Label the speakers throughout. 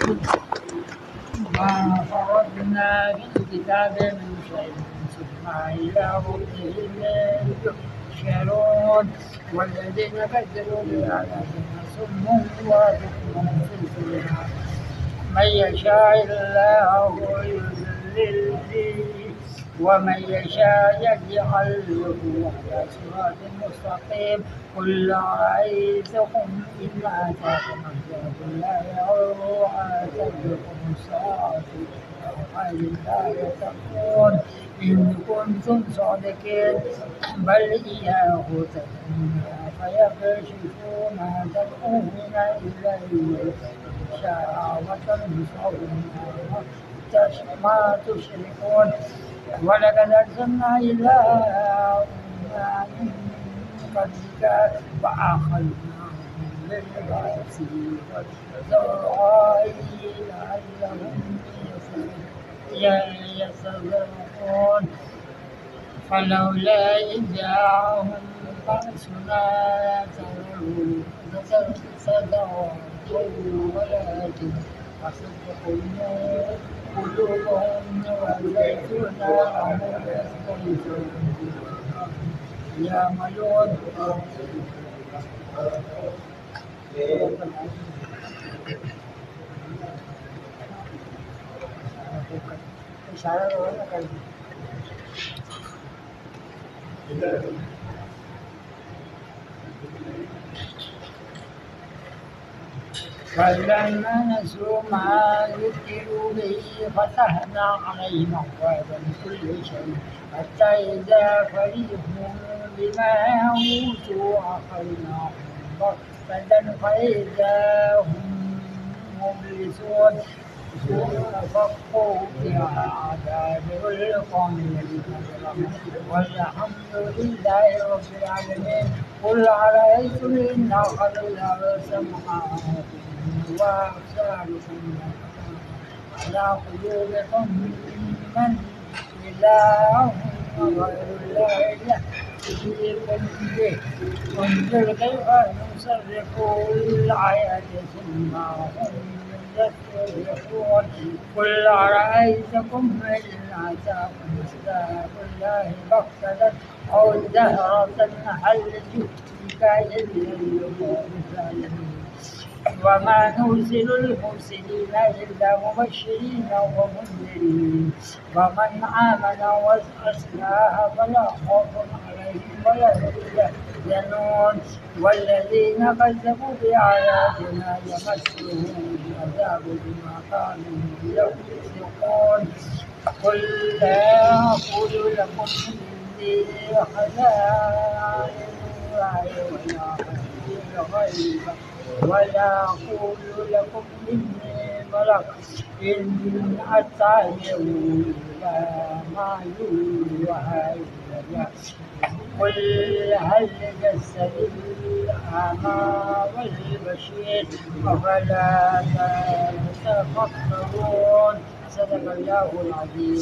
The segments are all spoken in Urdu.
Speaker 1: ما فرضنا في الكتاب من شيء ثم إلى ربهم يحشرون والذين كذبوا بآياتنا صم وبكم في الظلمات من يشاء الله يضلل به ومن يشاء يجعله على صراط مستقيم قل رأيتكم إن آتاكم عذاب الله أو آتتكم الساعة خير لا تتقون إن كنتم صادقين بل إياه تدعون فيكشف ما تدعون إليه شاء وتنصرون ما تشركون ولقد أرسلنا إلى أمم من قبلك فأخذناهم بالبأس والضراء لعلهم يتضرعون فلولا إذ جاءهم بأسنا تضرعوا ولكن قست قلوبهم والزيتون وهم يعملون فلما نسوا ما ذكروا به فتحنا عليهم أبواب كل شيء حتى إذا فرحوا بما أوتوا أخذناهم بغتة فإذا هم مبلسون فقطع دابر القوم الذين ظلموا والحمد لله رب العالمين قل أرأيتم إن أخذ الله سمعكم وأبصاركم على قلوبكم من إله غير الله يأتيكم به انظر كيف نصرف الآيات ثم هم يصرفون قل أرأيتكم إن أتاكم عذاب الله بغتة أو جهرة هل جئتك إلا الظالمين وما نرسل المرسلين إلا مبشرين ومنذرين ومن آمن وأصلح فلا خوف عليهم ولا هم يحزنون والذين كذبوا بآياتنا يمسهم العذاب بما كانوا يفسقون قل لا أقول لكم إني خزائن الله ولا غيب ولا أقول لكم إني ملك إن أتبع إلا ما يوحى إلي قل هل يستوي الأعمى والبصير أفلا تتفكرون صدق الله العظيم.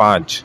Speaker 2: 5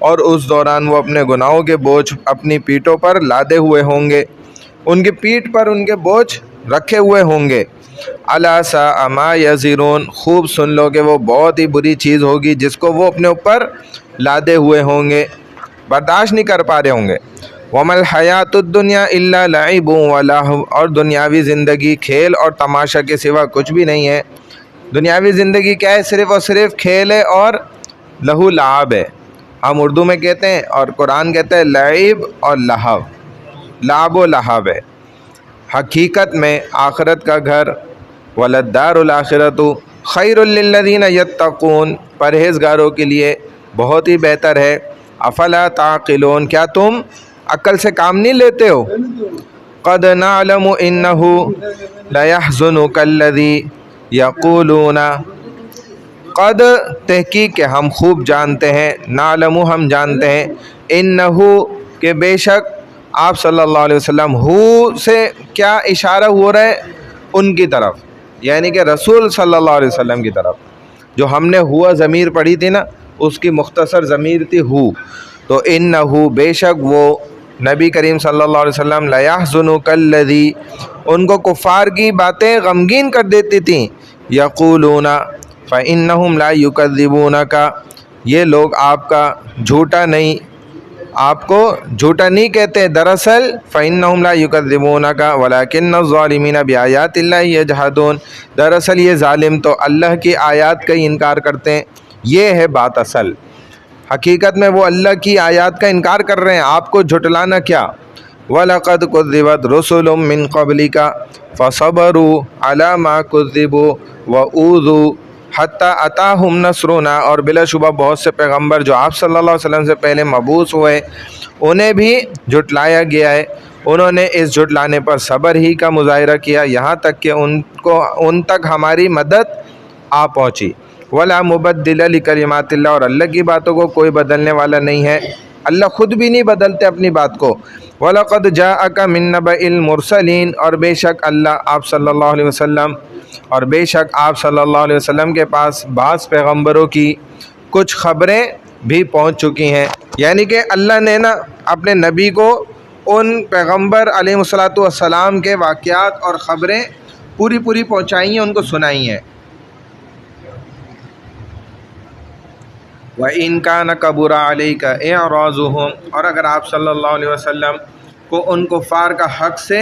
Speaker 2: اور اس دوران وہ اپنے گناہوں کے بوجھ اپنی پیٹھوں پر لادے ہوئے ہوں گے، ان کی پیٹھ پر ان کے بوجھ رکھے ہوئے ہوں گے۔ الا ساء ما یزرون، خوب سن لو کہ وہ بہت ہی بری چیز ہوگی جس کو وہ اپنے اوپر لادے ہوئے ہوں گے، برداشت نہیں کر پا رہے ہوں گے۔ وَمَا الْحَيَاةُ الدُّنْيَا إِلَّا لَعِبٌ وَلَهْوٌ، اور دنیاوی زندگی کھیل اور تماشا کے سوا کچھ بھی نہیں ہے۔ دنیاوی زندگی کیا ہے؟ صرف اور صرف کھیل ہے اور لہو لعب ہے۔ ہم اردو میں کہتے ہیں اور قرآن کہتا ہے لعب اور لہو، لعب و لہو ہے۔ حقیقت میں آخرت کا گھر وَلَلدَّارُ الْآخِرَةُ خَيْرٌ لِّلَّذِينَ يَتَّقُونَ، پرہیزگاروں کے لیے بہت ہی بہتر ہے۔ افلا تعقلون، کیا تم عقل سے کام نہیں لیتے ہو؟ قد نعلم انه ليحزنك الذي يقولون، قد تحقیق کہ ہم خوب جانتے ہیں، نعلم ہم جانتے ہیں، انہ کہ بے شک آپ صلی اللہ علیہ وسلم، ہو سے کیا اشارہ ہو رہا ہے؟ ان کی طرف، یعنی کہ رسول صلی اللہ علیہ وسلم کی طرف۔ جو ہم نے ہوا ضمیر پڑھی تھی نا، اس کی مختصر ضمیر تھی ہو، تو انہ بے شک وہ نبی کریم صلی اللہ علیہ وسلم لیحزنک الذی، ان کو کفار کی باتیں غمگین کر دیتی تھیں، یقولون فإنہم لا یکذبونک، یہ لوگ آپ کا جھوٹا نہیں، آپ کو جھوٹا نہیں کہتے، دراصل فإنہم لا یکذبونک ولکن الظالمین بآیات اللہ یجحدون، دراصل یہ ظالم تو اللہ کی آیات کا ہی انکار کرتے ہیں۔ یہ ہے بات اصل، حقیقت میں وہ اللہ کی آیات کا انکار کر رہے ہیں، آپ کو جھٹلانا کیا۔ وَلَقَدْ كُذِّبَتْ رُسُلٌ مِّن قَبْلِكَ فَصَبَرُوا عَلَىٰ مَا كُذِّبُوا وَأُوذُوا حَتَّىٰ أَتَاهُمْ نَصْرُنَا، اور بلا شبہ بہت سے پیغمبر جو آپ صلی اللہ علیہ وسلم سے پہلے مبعوث ہوئے انہیں بھی جھٹلایا گیا ہے، انہوں نے اس جھٹلانے پر صبر ہی کا مظاہرہ کیا یہاں تک کہ ان تک ہماری مدد آ پہنچی۔ وَلَا مُبَدِّلَ لِكَلِمَاتِ اللَّهِ، اور اللہ کی باتوں کو کوئی بدلنے والا نہیں ہے، اللہ خود بھی نہیں بدلتے اپنی بات کو۔ وَلَقَدْ جَاءَكَ مِن نَّبَإِ الْمُرْسَلِينَ، اور بے شک اللہ آپ صلی اللہ علیہ وسلم، اور بے شک آپ صلی اللہ علیہ وسلم کے پاس بعض پیغمبروں کی کچھ خبریں بھی پہنچ چکی ہیں، یعنی کہ اللہ نے نا اپنے نبی کو ان پیغمبر علیہ الصلوۃ والسلام کے واقعات اور خبریں پوری پہنچائی ہیں، ان کو سنائی ہیں۔ وَإِن كَانَ كَبُرَ عَلَيْكَ إِعْرَاضُهُمْ، اور اگر آپ صلی اللہ علیہ وسلم کو ان کفار کا حق سے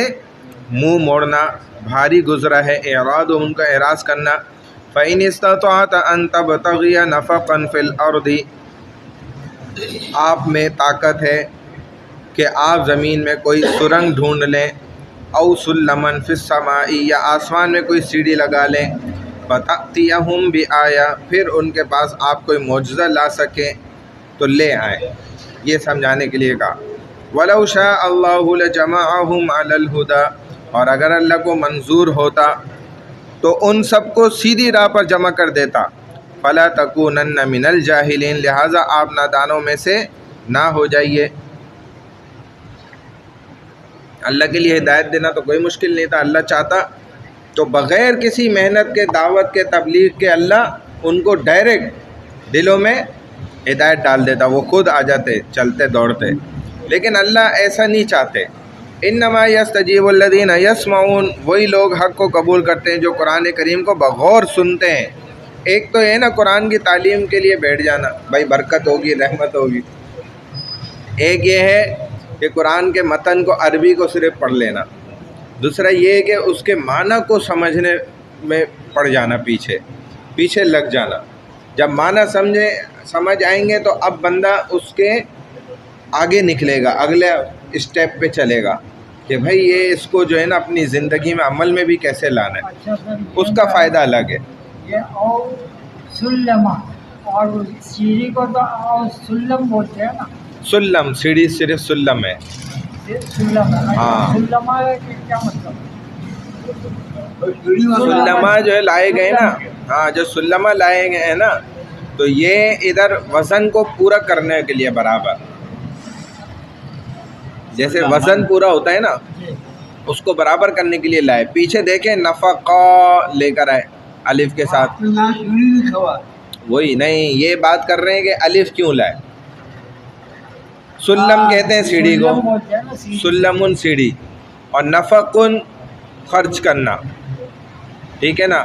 Speaker 2: منہ موڑنا بھاری گزرا ہے، اعراض ان کا اعراض کرنا، فَإِنِ اسْتَطَعْتَ أَن تَبْتَغِيَ نَفَقًا فِي الْأَرْضِ، آپ میں طاقت ہے کہ آپ زمین میں کوئی سرنگ ڈھونڈ لیں، او سلمًا فی السماء، یا آسمان میں کوئی سیڑھی لگا لیں، فَتَأْتِيَهُمْ بِآیَةٍ، پھر ان کے پاس آپ کوئی معجزہ لا سکیں تو لے آئیں، یہ سمجھانے کے لیے کہا۔ وَلَوْ شَاءَ اللَّهُ لَجَمَعَهُمْ عَلَى الْهُدَىٰ، اور اگر اللہ کو منظور ہوتا تو ان سب کو سیدھی راہ پر جمع کر دیتا۔ فَلَا تَكُونَنَّ مِنَ الْجَاهِلِينَ، لہٰذا آپ نادانوں میں سے نہ ہو جائیے۔ اللہ کے لیے ہدایت دینا تو کوئی مشکل نہیں تھا، اللہ چاہتا تو بغیر کسی محنت کے، دعوت کے، تبلیغ کے، اللہ ان کو ڈائریکٹ دلوں میں ہدایت ڈال دیتا، وہ خود آ جاتے چلتے دوڑتے، لیکن اللہ ایسا نہیں چاہتے۔ انما یستجیب الذین یسمعون، وہی لوگ حق کو قبول کرتے ہیں جو قرآن کریم کو بغور سنتے ہیں۔ ایک تو یہ نا قرآن کی تعلیم کے لیے بیٹھ جانا، بھائی برکت ہوگی، رحمت ہوگی، ایک یہ ہے کہ قرآن کے متن کو عربی کو صرف پڑھ لینا، دوسرا یہ ہے کہ اس کے معنی کو سمجھنے میں پڑ جانا، پیچھے لگ جانا۔ جب معنی سمجھ آئیں گے تو اب بندہ اس کے آگے نکلے گا، اگلے اسٹیپ پہ چلے گا کہ بھائی یہ اس کو جو ہے نا اپنی زندگی میں عمل میں بھی کیسے لانا ہے،
Speaker 1: اچھا سر،
Speaker 2: اس کا فائدہ الگ ہے۔
Speaker 1: یہ او سلمہ، اور سیڑھی کو تو او سلم بولتے ہیں نا،
Speaker 2: سلم، سیڑھی صرف سلم ہے۔
Speaker 1: سلم ہے،
Speaker 2: ہاں۔
Speaker 1: سلمہ کے کیا مطلب؟
Speaker 2: سلمہ جو ہے لائے گئے نا، ہاں جو سلمہ لائے گئے ہیں نا، تو یہ ادھر وزن کو پورا کرنے کے لیے برابر، جیسے وزن پورا ہوتا ہے نا اس کو برابر کرنے کے لیے لائے۔ پیچھے دیکھیں نفقہ لے کر آئے الف کے ساتھ، وہی نہیں، یہ بات کر رہے ہیں کہ الف کیوں لائے، سلم کہتے ہیں سیڑھی کو،
Speaker 1: سلم بولتے ہیں نا سیڑھی۔
Speaker 2: سلمن سیڑھی، اور نفقن خرچ کرنا، ٹھیک ہے نا،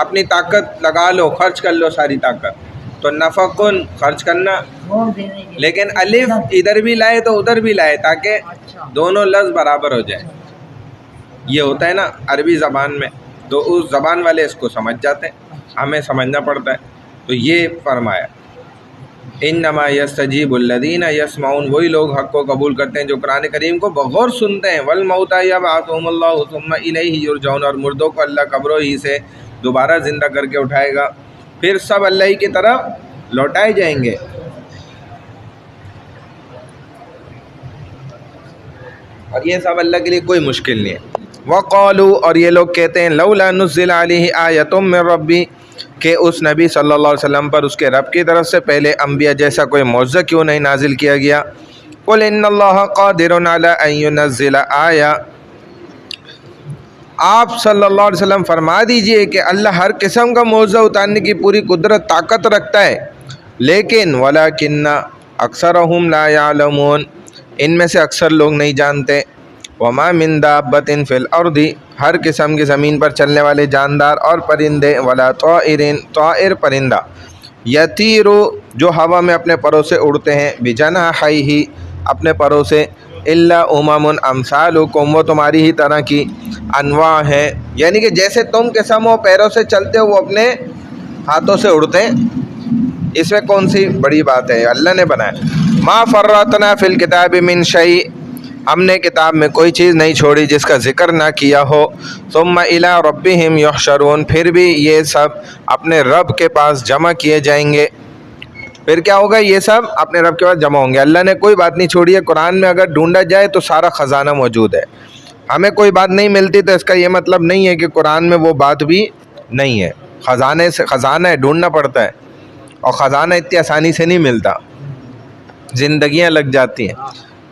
Speaker 2: اپنی طاقت لگا لو، خرچ کر لو ساری طاقت، تو نفقن خرچ کرنا،
Speaker 1: چھوڑ دینے کے لیے۔
Speaker 2: لیکن الف ادھر بھی لائے تو ادھر بھی لائے تاکہ
Speaker 1: اچھا
Speaker 2: دونوں لفظ برابر ہو جائے۔ یہ ہوتا ہے نا عربی زبان میں، تو اس زبان والے اس کو سمجھ جاتے ہیں، ہمیں سمجھنا پڑتا ہے۔ تو یہ فرمایا انما یستجیب الذین یسمعون، وہی لوگ حق کو قبول کرتے ہیں جو قرآن کریم کو بغور سنتے ہیں، والموتى یبعثهم اللہ ثم الیہ یرجعون، اور مردوں کو اللہ قبروں ہی سے دوبارہ زندہ کر کے اٹھائے گا، پھر سب اللہ ہی کی طرف لوٹائے جائیں گے۔ اور یہ سب اللہ کے لیے کوئی مشکل نہیں ہے۔ وقالوا، اور یہ لوگ کہتے ہیں لولا نزل علیہ آیۃ من ربی، کہ اس نبی صلی اللہ علیہ وسلم پر اس کے رب کی طرف سے پہلے انبیاء جیسا کوئی معجزہ کیوں نہیں نازل کیا گیا۔ قل ان اللہ قادر علی ان ینزل آیہ، آپ صلی اللہ علیہ وسلم فرما دیجئے کہ اللہ ہر قسم کا معجزہ اتارنے کی پوری قدرت طاقت رکھتا ہے، لیکن ولکن اکثرہم لا یعلمون، ان میں سے اکثر لوگ نہیں جانتے۔ وما من دابۃ فی الارض، ہر قسم کی زمین پر چلنے والے جاندار اور پرندے، ولا طائر، طائر پرندہ، یطیر، جو ہوا میں اپنے پروں سے اڑتے ہیں، بجناحیہ، اپنے پروں سے، الا امم امثالکم، وہ تمہاری ہی طرح کی انواع ہیں، یعنی کہ جیسے تم قسم ہو پیروں سے چلتے ہو وہ اپنے ہاتھوں سے اڑتے ہیں، اس میں کون سی بڑی بات ہے، اللہ نے بنایا۔ ما فرطنا فی الکتاب من شیء، ہم نے کتاب میں کوئی چیز نہیں چھوڑی جس کا ذکر نہ کیا ہو۔ ثم الی ربہم یحشرون، پھر بھی یہ سب اپنے رب کے پاس جمع کیے جائیں گے۔ پھر کیا ہوگا، یہ سب اپنے رب کے پاس جمع ہوں گے۔ اللہ نے کوئی بات نہیں چھوڑی ہے، قرآن میں اگر ڈھونڈا جائے تو سارا خزانہ موجود ہے۔ ہمیں کوئی بات نہیں ملتی تو اس کا یہ مطلب نہیں ہے کہ قرآن میں وہ بات بھی نہیں ہے، خزانے سے خزانہ ہے، ڈھونڈنا پڑتا ہے، اور خزانہ اتنی آسانی سے نہیں ملتا، زندگیاں لگ جاتی ہیں۔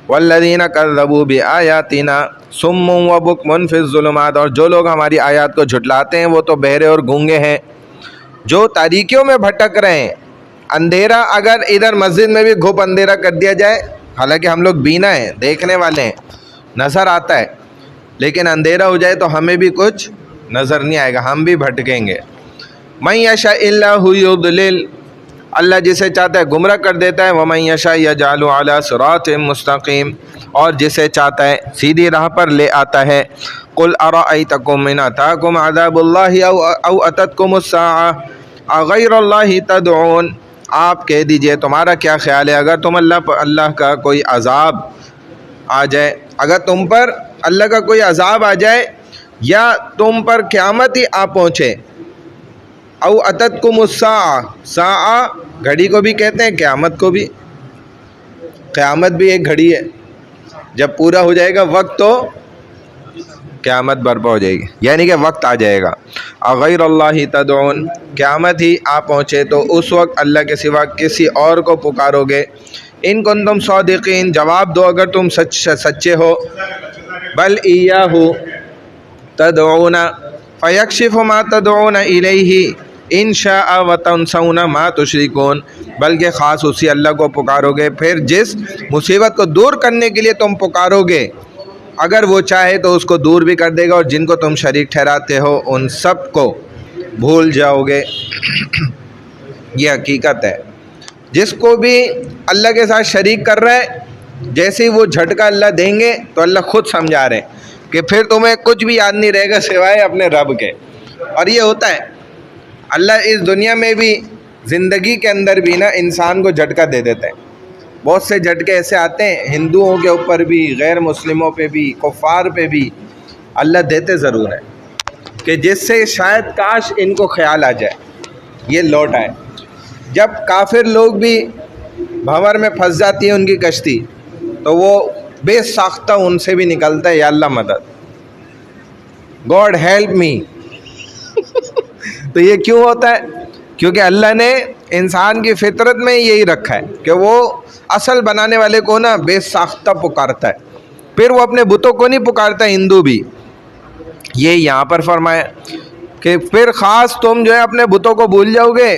Speaker 2: والذین کذبوا بآیاتنا صم وبکم فی الظلمات، اور جو لوگ ہماری آیات کو جھٹلاتے ہیں وہ تو بہرے اور گونگے ہیں، جو تاریکیوں میں بھٹک رہے ہیں۔ اندھیرا اگر ادھر مسجد میں بھی گھپ اندھیرا کر دیا جائے، حالانکہ ہم لوگ بینا ہیں، دیکھنے والے ہیں، نظر آتا ہے، لیکن اندھیرا ہو جائے تو ہمیں بھی کچھ نظر نہیں آئے گا، ہم بھی بھٹکیں گے۔ من یشاء اللہ یضلل، اللہ جسے چاہتا ہے گمراہ کر دیتا ہے، ومن یشاء یجعل علی صراط مستقیم، اور جسے چاہتا ہے سیدھی راہ پر لے آتا ہے۔ قل ارأیتکم ان اتاکم عذاب اللہ او اتتکم الساعۃ اغیر اللہ تدعون، آپ کہہ دیجئے تمہارا کیا خیال ہے اگر تم اللہ کا کوئی عذاب آ جائے، اگر تم پر اللہ کا کوئی عذاب آ جائے، یا تم پر قیامت ہی آ پہنچے، او اتتکم الساعۃ، ساعہ گھڑی کو بھی کہتے ہیں، قیامت کو بھی، قیامت بھی ایک گھڑی ہے، جب پورا ہو جائے گا وقت تو قیامت برپا ہو جائے گی، یعنی کہ وقت آ جائے گا۔ اغیر اللہ تدعون، قیامت ہی آ پہنچے تو اس وقت اللہ کے سوا کسی اور کو پکارو گے۔ ان کنتم صادقین، جواب دو اگر تم سچے ہو۔ بل ایاہ تدعون فیکشف ما تدعون الیہ ان شاء وتنسون ما تشرکون، بلکہ خاص اسی اللہ کو پکارو گے، پھر جس مصیبت کو دور کرنے کے لیے تم پکارو گے اگر وہ چاہے تو اس کو دور بھی کر دے گا، اور جن کو تم شریک ٹھہراتے ہو ان سب کو بھول جاؤ گے۔ یہ حقیقت ہے، جس کو بھی اللہ کے ساتھ شریک کر رہا ہے، جیسے ہی وہ جھٹکا اللہ دیں گے تو اللہ خود سمجھا رہے ہیں کہ پھر تمہیں کچھ بھی یاد نہیں رہے گا سوائے اپنے رب کے۔ اور یہ ہوتا ہے، اللہ اس دنیا میں بھی، زندگی کے اندر بھی نا انسان کو جھٹکا دے دیتا ہے۔ بہت سے جھٹکے ایسے آتے ہیں ہندوؤں کے اوپر بھی، غیر مسلموں پہ بھی، کفار پہ بھی، اللہ دیتے ضرور ہے کہ جس سے شاید کاش ان کو خیال آ جائے، یہ لوٹ آئے۔ جب کافر لوگ بھی بھنور میں پھنس جاتی ہے ان کی کشتی، تو وہ بے ساختہ ان سے بھی نکلتا ہے، یا اللہ مدد، گاڈ ہیلپ می۔ تو یہ کیوں ہوتا ہے؟ کیونکہ اللہ نے انسان کی فطرت میں یہی رکھا ہے کہ وہ اصل بنانے والے کو نا بے ساختہ پکارتا ہے، پھر وہ اپنے بتوں کو نہیں پکارتا، ہندو بھی۔ یہ یہاں پر فرمایا کہ پھر خاص تم جو ہے اپنے بتوں کو بھول جاؤ گے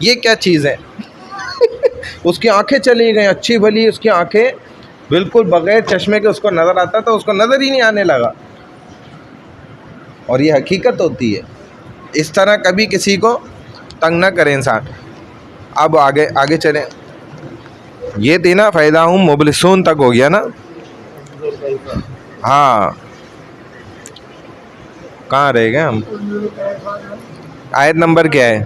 Speaker 2: یہ کیا چیز ہے؟ اس کی آنکھیں چلی گئیں، اچھی بھلی اس کی آنکھیں بالکل بغیر چشمے کے اس کو نظر آتا تھا، اس کو نظر ہی نہیں آنے لگا. اور یہ حقیقت ہوتی ہے. اس طرح کبھی کسی کو تنگ نہ کرے انسان. اب آگے چلیں. یہ تھی نا فَإِذَا هُمْ مُبْلِسُونَ تک ہو گیا نا. ہاں کہاں رہ گئے ہم؟ آیت نمبر کیا ہے؟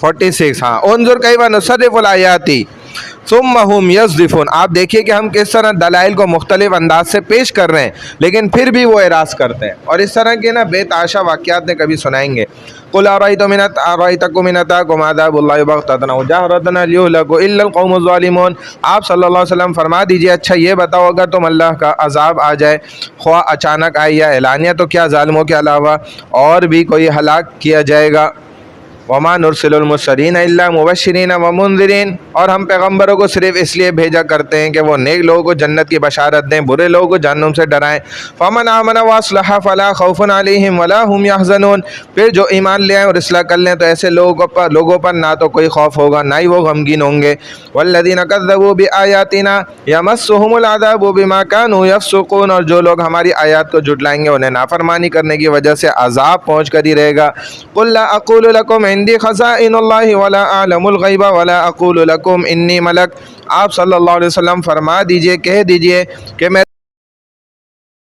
Speaker 2: 46. ہاں انظر کیف نصرف الآیات ثم هم یصدفون. آپ دیکھیے کہ ہم کس طرح دلائل کو مختلف انداز سے پیش کر رہے ہیں لیکن پھر بھی وہ اعراض کرتے ہیں. اور اس طرح کے نا بے تحاشا واقعات نے کبھی سنائیں گے. قل ارأیتکم ان اتاکم عذاب اللہ بغتۃ او جہرۃ هل یہلک الا القوم الظالمون. آپ صلی اللہ علیہ وسلم فرما دیجئے اچھا یہ بتاؤ اگر تم اللہ کا عذاب آ جائے خواہ اچانک آئے یا اعلانیہ تو کیا ظالموں کے علاوہ اور بھی کوئی ہلاک کیا جائے گا؟ وما نرسل المرسلین الا مبشرین ومنذرین. اور ہم پیغمبروں کو صرف اس لیے بھیجا کرتے ہیں کہ وہ نیک لوگوں کو جنت کی بشارت دیں، برے لوگوں کو جہنم سے ڈرائیں. فمن آمن واصلح فلا خوف علیہم ولا هم يحزنون. پھر جو ایمان لے آئیں اور اصلاح کر لیں تو ایسے لوگوں پر نہ تو کوئی خوف ہوگا نہ ہی وہ غمگین ہوں گے. والذین کذبوا بآیاتنا یمسهم العذاب بما كانوا یفسقون. اور جو لوگ ہماری آیات کو جھٹلائیں گے انہیں نافرمانی کرنے کی وجہ سے عذاب پہنچ کر ہی رہے گا. قل لا اقول لكم عندي خزائن اللہ ولا اعلم الغیب ولا اقول لكم انی ملک. آپ صلی اللہ علیہ وسلم فرما دیجئے، کہہ دیجئے کہ میں